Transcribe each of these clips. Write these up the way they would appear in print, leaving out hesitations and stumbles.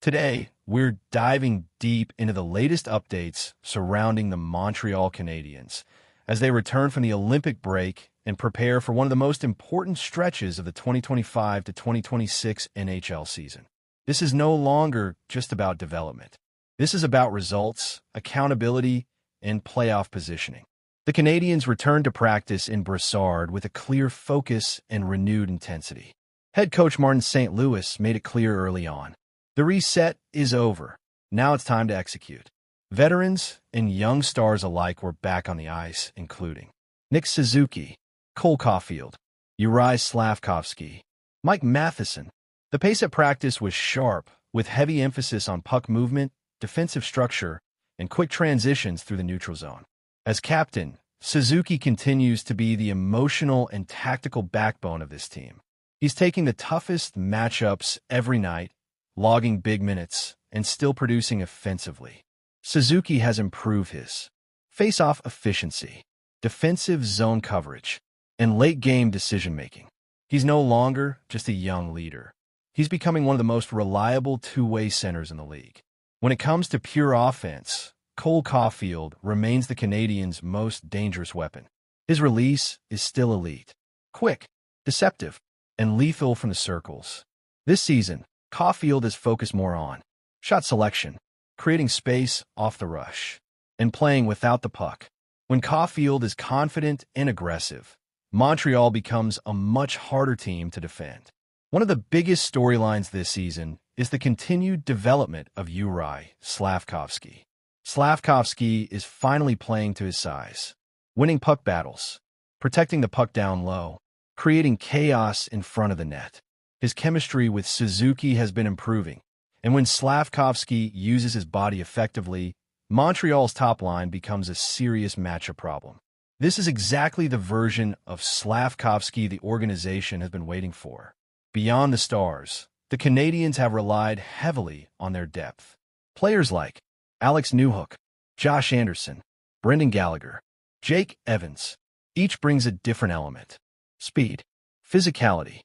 Today, we're diving deep into the latest updates surrounding the Montreal Canadiens as they return from the Olympic break and prepare for one of the most important stretches of the 2025 to 2026 NHL season. This is no longer just about development. This is about results, accountability, and playoff positioning. The Canadiens returned to practice in Brassard with a clear focus and renewed intensity. Head coach Martin St. Louis made it clear early on. The reset is over. Now it's time to execute. Veterans and young stars alike were back on the ice, including Nick Suzuki, Cole Caulfield, Uri Slafkovsky, Mike Matheson. The pace at practice was sharp, with heavy emphasis on puck movement, defensive structure, and quick transitions through the neutral zone. As captain, Suzuki continues to be the emotional and tactical backbone of this team. He's taking the toughest matchups every night, logging big minutes, and still producing offensively. Suzuki has improved his face-off efficiency, defensive zone coverage, and late-game decision-making. He's no longer just a young leader. He's becoming one of the most reliable two-way centers in the league. When it comes to pure offense, Cole Caulfield remains the Canadiens' most dangerous weapon. His release is still elite, quick, deceptive, and lethal from the circles. This season, Caulfield is focused more on shot selection, creating space off the rush, and playing without the puck. When Caulfield is confident and aggressive, Montreal becomes a much harder team to defend. One of the biggest storylines this season is the continued development of Uri Slafkovsky. Slafkovsky is finally playing to his size, winning puck battles, protecting the puck down low, creating chaos in front of the net. His chemistry with Suzuki has been improving, and when Slafkovsky uses his body effectively, Montreal's top line becomes a serious matchup problem. This is exactly the version of Slafkovsky the organization has been waiting for. Beyond the stars, the Canadiens have relied heavily on their depth. Players like Alex Newhook, Josh Anderson, Brendan Gallagher, Jake Evans, each brings a different element. Speed, physicality,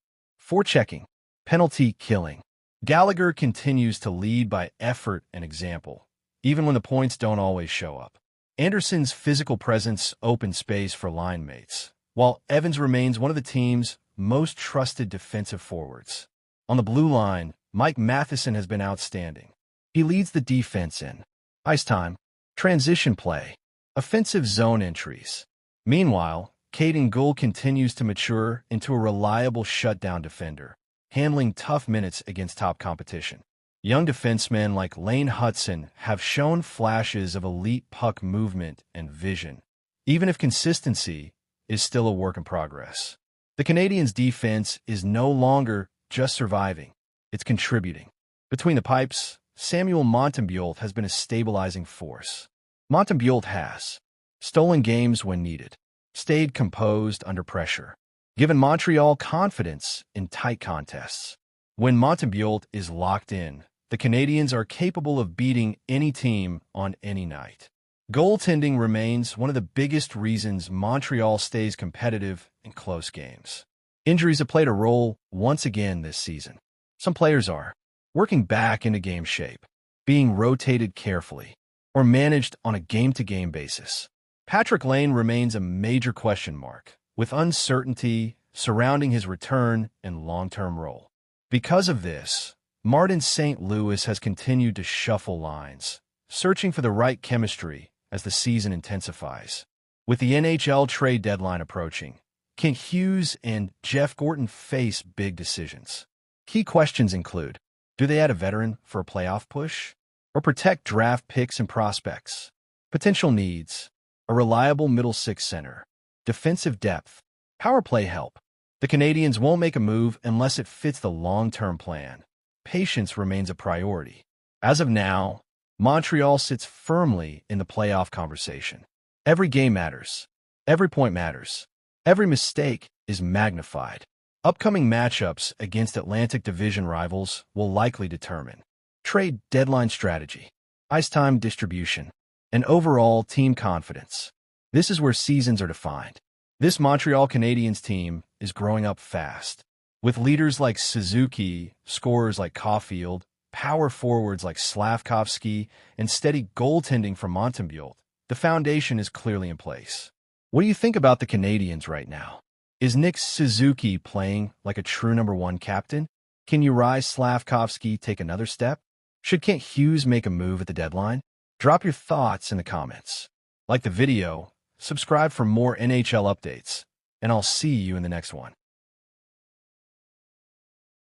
forechecking, penalty killing. Gallagher continues to lead by effort and example, even when the points don't always show up. Anderson's physical presence opens space for line mates, while Evans remains one of the team's most trusted defensive forwards. On the blue line, Mike Matheson has been outstanding. He leads the defense in ice time, transition play, offensive zone entries. Meanwhile, Caden Gull continues to mature into a reliable shutdown defender, handling tough minutes against top competition. Young defensemen like Lane Hudson have shown flashes of elite puck movement and vision, even if consistency is still a work in progress. The Canadiens' defense is no longer just surviving, it's contributing. Between the pipes, Samuel Montembeault has been a stabilizing force. Montembeault has stolen games when needed, stayed composed under pressure, given Montreal confidence in tight contests. When Montembeault is locked in, the Canadiens are capable of beating any team on any night. Goaltending remains one of the biggest reasons Montreal stays competitive in close games. Injuries have played a role once again this season. Some players are working back into game shape, being rotated carefully, or managed on a game-to-game basis. Patrick Lane remains a major question mark, with uncertainty surrounding his return and long-term role. Because of this, Martin St. Louis has continued to shuffle lines, searching for the right chemistry as the season intensifies. With the NHL trade deadline approaching, Kent Hughes and Jeff Gorton face big decisions. Key questions include, do they add a veteran for a playoff push, or protect draft picks and prospects? Potential needs: a reliable middle six center, defensive depth, power play help. The Canadiens won't make a move unless it fits the long-term plan. Patience remains a priority. As of now, Montreal sits firmly in the playoff conversation. Every game matters. Every point matters. Every mistake is magnified. Upcoming matchups against Atlantic Division rivals will likely determine trade deadline strategy, ice time distribution, and overall team confidence. This is where seasons are defined. This Montreal Canadiens team is growing up fast, with leaders like Suzuki, scorers like Caulfield, power forwards like Slavkovsky, and steady goaltending from Montreal, the foundation is clearly in place. What do you think about the Canadiens right now? Is Nick Suzuki playing like a true number one captain? Can Uri Slavkovsky take another step? Should Kent Hughes make a move at the deadline? Drop your thoughts in the comments. Like the video, subscribe for more NHL updates, and I'll see you in the next one.